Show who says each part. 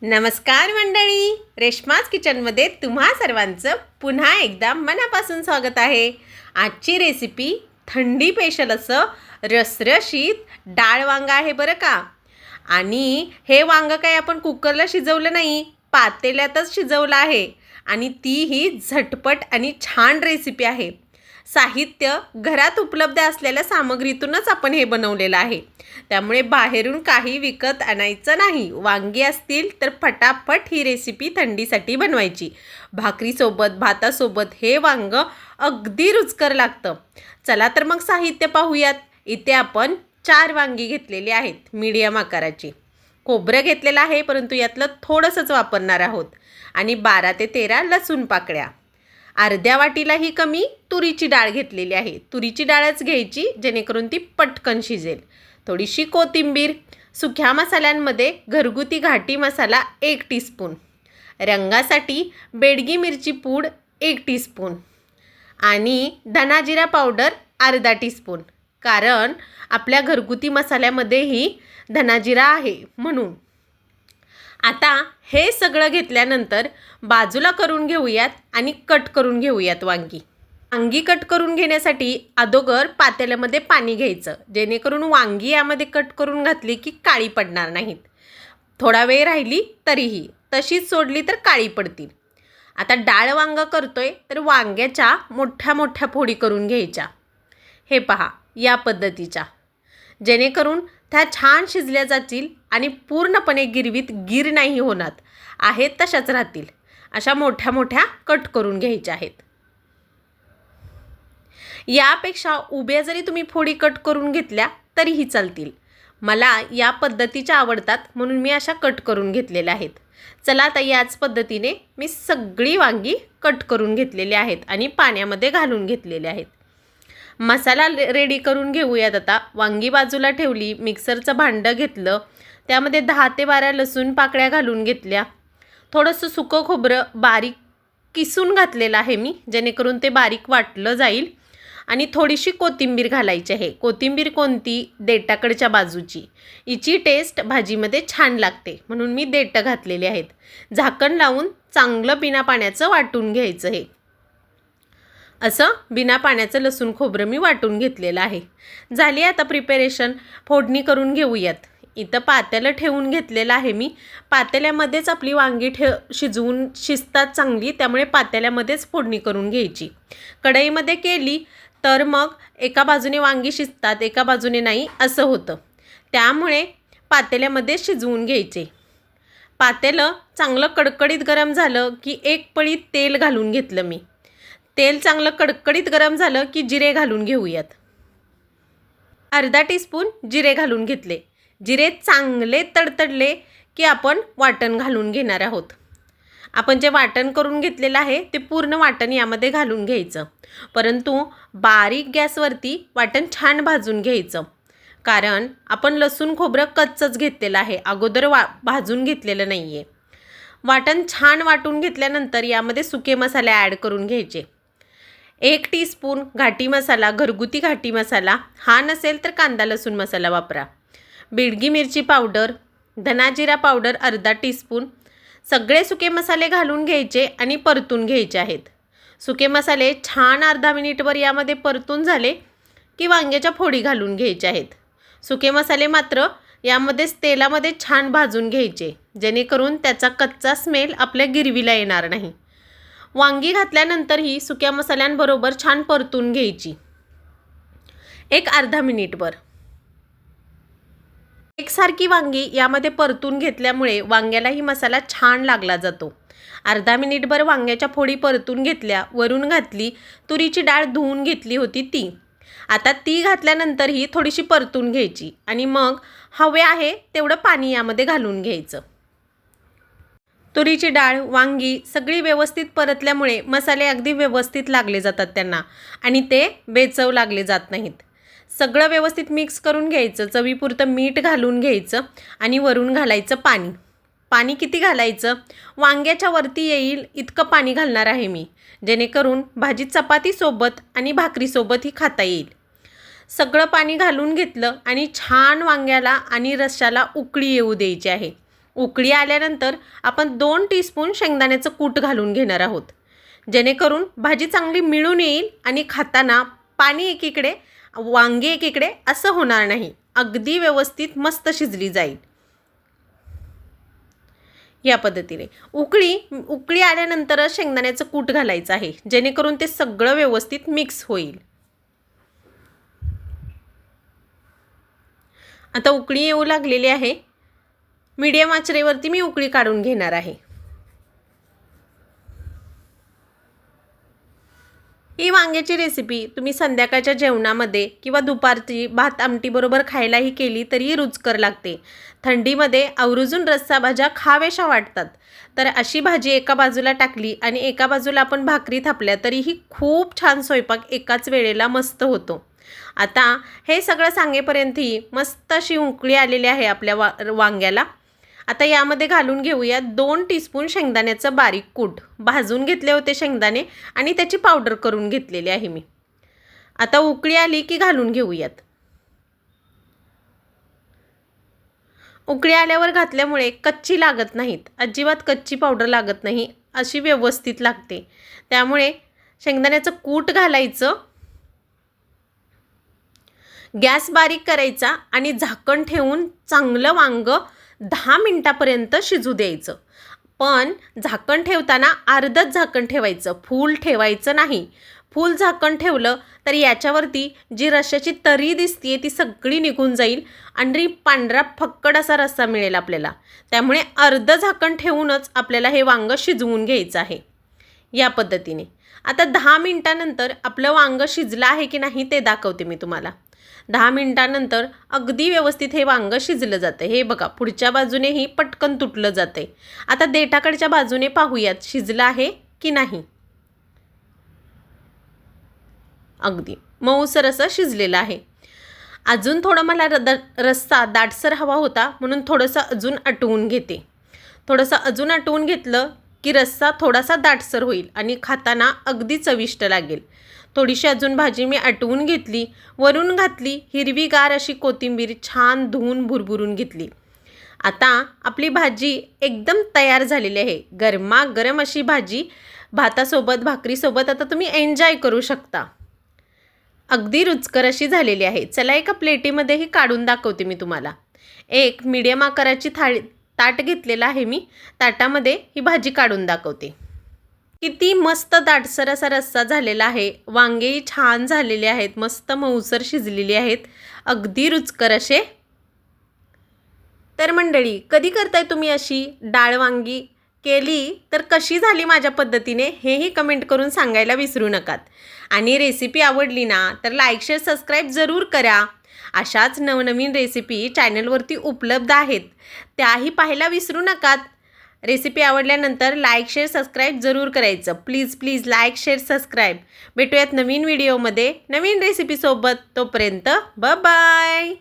Speaker 1: नमस्कार मंडळी, रेश्माज किचनमध्ये तुम्हा सर्वांचं पुन्हा एकदा मनापासून स्वागत आहे। आजची रेसिपी थंडी स्पेशल असं रसरशीत डाळ वांगा आहे बरं का। आणि हे वांग काय आपण कुकरला शिजवलं नाही, पातेल्यातच शिजवलं आहे आणि तीही झटपट आणि छान रेसिपी आहे। साहित्य घरात उपलब्ध असलेल्या सामग्रीतूनच आपण हे बनवलेलं आहे, त्यामुळे बाहेरून काही विकत आणायचं नाही। वांगी असतील तर फटाफट ही रेसिपी थंडीसाठी बनवायची। भाकरीसोबत भातासोबत हे वांग अगदी रुचकर लागतं। चला तर मग साहित्य पाहूयात। इथे आपण 4 वांगी घेतलेली आहेत मीडियम आकाराची। खोबरं घेतलेलं आहे, परंतु यातलं थोडंसंच वापरणार आहोत। आणि 12 ते 13 लसूण पाकळ्या। अर्ध्या वाटीलाही कमी तुरीची डाळ घेतलेली आहे। तुरीची डाळच घ्यायची जेणेकरून ती पटकन शिजेल। थोडीशी कोथिंबीर। सुक्या मसाल्यांमध्ये घरगुती घाटी मसाला 1 टीस्पून, रंगासाठी बेडगी मिरची पूड 1 टीस्पून आणि धना जिरा पावडर अर्धा टीस्पून, कारण आपल्या घरगुती मसाल्यामध्येही धना जिरा आहे म्हणून। आता हे सगळं घेतल्यानंतर बाजूला करून घेऊयात आणि कट करून घेऊयात वांगी। वांगी कट करून घेण्यासाठी अगोदर पातेल्यामध्ये पाणी घ्यायचं, जेणेकरून वांगी यामध्ये कट करून घातली की काळी पडणार नाहीत। थोडा वेळ राहिली तरीही, तशीच सोडली तर काळी पडतील। आता डाळ वांगा करतोय तर वांग्याच्या मोठ्या मोठ्या फोडी करून घ्यायच्या। हे पहा या पद्धतीच्या, जेणेकरून त्या छान शिजल्या जातील आणि पूर्णपणे गिरवीत गिर नाही होणार, आहेत तशाच राहतील। अशा मोठ्या मोठ्या कट करून घ्यायच्या आहेत। यापेक्षा उभ्या जरी तुम्ही फोडी कट करून घेतल्या तरीही चालतील। मला या पद्धतीच्या आवडतात म्हणून मी अशा कट करून घेतलेल्या आहेत। चला आता याच पद्धतीने मी सगळी वांगी कट करून घेतलेली आहेत आणि पाण्यामध्ये घालून घेतलेले आहेत। मसाला रेडी करून घेऊयात। आता वांगी बाजूला ठेवली, मिक्सरचं भांडं घेतलं, त्यामध्ये 10 ते 12 लसूण पाकळ्या घालून घेतल्या। थोडंसं सुकं खोबरं बारीक किसून घातलेलं आहे मी, जेणेकरून ते बारीक वाटलं जाईल। आणि थोडीशी कोथिंबीर घालायची आहे। कोथिंबीर कोणती? देठाकडच्या बाजूची। हिची टेस्ट भाजीमध्ये छान लागते म्हणून मी देठ घातलेली आहेत। झाकण लावून चांगलं बिना पाण्याचं वाटून घ्यायचं आहे। असं बिना पाण्याचं लसूण खोबरं मी वाटून घेतलेलं आहे। झाली आता प्रिपरेशन, फोडणी करून घेऊयात। इथं पातेलं ठेवून घेतलेलं आहे मी। पातेल्यामध्येच आपली वांगी शिजतात चांगली, त्यामुळे पातेल्यामध्येच फोडणी करून घ्यायची। कढईमध्ये केली तर मग एका बाजूने वांगी शिजतात, एका बाजूने नाही असं होतं, त्यामुळे पातेल्यामध्ये शिजवून घ्यायचे। पातेलं चांगलं कडकडीत गरम झालं की 1 पळी तेल घालून घेतलं मी। तेल चांगलं कडकडीत गरम झालं की जिरे घालून घेऊयात। अर्धा टीस्पून जिरे घालून घेतले। जिरे चांगले तडतडले की आपण वाटण घालून घेणार आहोत। आपण जे वाटण करून घेतलेलं आहे ते पूर्ण वाटण यामध्ये घालून घ्यायचं, परंतु बारीक गॅसवरती वाटण छान भाजून घ्यायचं, कारण आपण लसूण खोबरं कच्चंच घेतलेलं आहे, अगोदर भाजून घेतलेलं नाही आहे। वाटण छान वाटून घेतल्यानंतर यामध्ये सुके मसाले ॲड करून घ्यायचे। 1 टीस्पून घाटी मसाला, घरगुती घाटी मसाला, हा नसेल तर कांदा लसूण मसाला वापरा। बेडगी मिरची पावडर, धना जिरा पावडर अर्धा टीस्पून, सगळे सुके मसाले घालून घ्यायचे आणि परतून घ्यायचे आहेत। सुके मसाले छान अर्धा मिनिटभर यामध्ये परतून झाले की वांग्याच्या फोडी घालून घ्यायच्या आहेत। सुके मसाले मात्र यामध्येच तेलामध्ये छान भाजून घ्यायचे, जेणेकरून त्याचा कच्चा स्मेल आपल्या गिरवीला येणार नाही। वांगी घातल्यानंतरही सुक्या मसाल्यांबरोबर छान परतून घ्यायची, एक अर्धा मिनिटभर। एकसारखी वांगी यामध्ये परतून घेतल्यामुळे वांग्यालाही मसाला छान लागला जातो। अर्धा मिनिटभर वांग्याच्या फोडी परतून घेतल्या, वरून घातली तुरीची डाळ धुवून घेतली होती ती। आता ती घातल्यानंतरही थोडीशी परतून घ्यायची आणि मग हवे आहे तेवढं पाणी यामध्ये घालून घ्यायचं। तुरीची डाळ, वांगी सगळी व्यवस्थित परतल्यामुळे मसाले अगदी व्यवस्थित लागले जातात त्यांना आणि ते बेचव लागले जात नाहीत। सगळं व्यवस्थित मिक्स करून घ्यायचं, चवीपुरतं मीठ घालून घ्यायचं आणि वरून घालायचं पाणी। पाणी किती घालायचं? वांग्याच्या वरती येईल इतकं पाणी घालणार आहे मी, जेणेकरून भाजी चपातीसोबत आणि भाकरीसोबतही खाता येईल। सगळं पाणी घालून घेतलं आणि छान वांग्याला आणि रश्श्याला उकळी येऊ द्यायची आहे। उकळी आल्यानंतर आपण 2 टीस्पून शेंगदाण्याचं कूट घालून घेणार आहोत, जेणेकरून भाजी चांगली मिळून येईल आणि खाताना पाणी एकीकडे वांगे एकीकडे असं होणार नाही, अगदी व्यवस्थित मस्त शिजली जाईल. या पद्धतीने उकळी आल्यानंतरच शेंगदाण्याचं कूट घालायचं आहे, जेणेकरून ते सगळं व्यवस्थित मिक्स होईल. आता उकळी येऊ लागलेली आहे. मीडियम आचेवरती मी उकळी काढून घेणार आहे. ही वांग्याची रेसिपी तुम्ही संध्याकाळच्या जेवणामध्ये किंवा दुपारची भात आमटी बरोबर खायलाही केली तरीही रुचकर लागते. थंडीमध्ये आवर्जून रस्सा भाज्या खाव्याशा वाटतात. तर अशी भाजी एका बाजूला टाकली आणि एका बाजूला आपण भाकरी थापल्या तरीही खूप छान स्वयंपाक एकाच वेळेला मस्त होतो. आता हे सगळं सांगेपर्यंतही मस्त अशी उकळी आलेली आहे आपल्या वांग्याला. आता यामध्ये घालून घेऊया 2 टीस्पून शेंगदाण्याचं बारीक कूट. भाजून घेतले होते शेंगदाणे आणि त्याची पावडर करून घेतलेली आहे मी. आता उकळी आली की घालून घेऊयात. उकळी आल्यावर घातल्यामुळे कच्ची लागत नाहीत, अजिबात कच्ची पावडर लागत नाही, अशी व्यवस्थित लागते. त्यामुळे शेंगदाण्याचं कूट घालायचं, गॅस बारीक करायचा आणि झाकण ठेवून चांगलं वांगं 10 मिनिटापर्यंत शिजू द्यायचं. पण झाकण ठेवताना अर्धच झाकण ठेवायचं, फुल ठेवायचं नाही. फुल झाकण ठेवलं तर याच्यावरती जी रश्श्याची तरी दिसते ती सगळी निघून जाईल आणि पांढरा फक्कड असा रस्सा मिळेल आपल्याला. त्यामुळे अर्ध झाकण ठेवूनच आपल्याला हे वांगं शिजवून घ्यायचं आहे. या पद्धतीने आता 10 मिनिटानंतर आपलं वांगं शिजलं आहे की नाही ते दाखवते मी तुम्हाला. 10 मिनिटानंतर अगदी व्यवस्थित हे वांगं शिजलं जातं. हे बघा, पुढच्या बाजूनेही पटकन तुटलं जाते. आता देठाकडच्या बाजूने पाहूयात शिजलं आहे की नाही. अगदी मऊसर असं शिजलेलं आहे. अजून थोडं मला रस्सा दाटसर हवा होता, म्हणून थोडंसं अजून आटवून घेते. थोडंसं अजून आटवून घेतलं की रस्सा थोडासा दाटसर होईल आणि खाताना अगदी चविष्ट लागेल. थोडीशी अजून भाजी मी आटवून घेतली, वरून घातली हिरवीगार अशी कोथिंबीर, छान धुवून भुरभुरून घेतली. आता आपली भाजी एकदम तयार झालेली आहे. गरमागरम अशी भाजी भातासोबत भाकरीसोबत आता तुम्ही एन्जॉय करू शकता. अगदी रुचकर अशी झालेली आहे. चला एका प्लेटीमध्येही काढून दाखवते मी तुम्हाला. एक मीडियम आकाराची ताट घेतलेला आहे मी. ताटामध्ये ही भाजी काढून दाखवते. किती मस्त दाटसर असा रस्सा झालेला आहे. वांगेही छान झालेले आहेत, मस्त मऊसर शिजलेली आहेत, अगदी रुचकर असे. तर मंडळी, कधी करताय तुम्ही अशी डाळ वांगी? केली तर कशी झाली माझ्या पद्धतीने हेही कमेंट करून सांगायला विसरू नकात. आणि रेसिपी आवडली ना तर लाईक शेअर सबस्क्राईब जरूर करा. अशाच नवनवीन रेसिपी चॅनलवरती उपलब्ध आहेत, त्याही पाहायला विसरू नकात. रेसिपी आवडल्यानंतर लाईक शेअर सबस्क्राईब जरूर करायचं. Please like share subscribe. भेटूयात नवीन व्हिडिओमध्ये नवीन रेसिपीसोबत. तोपर्यंत बाय.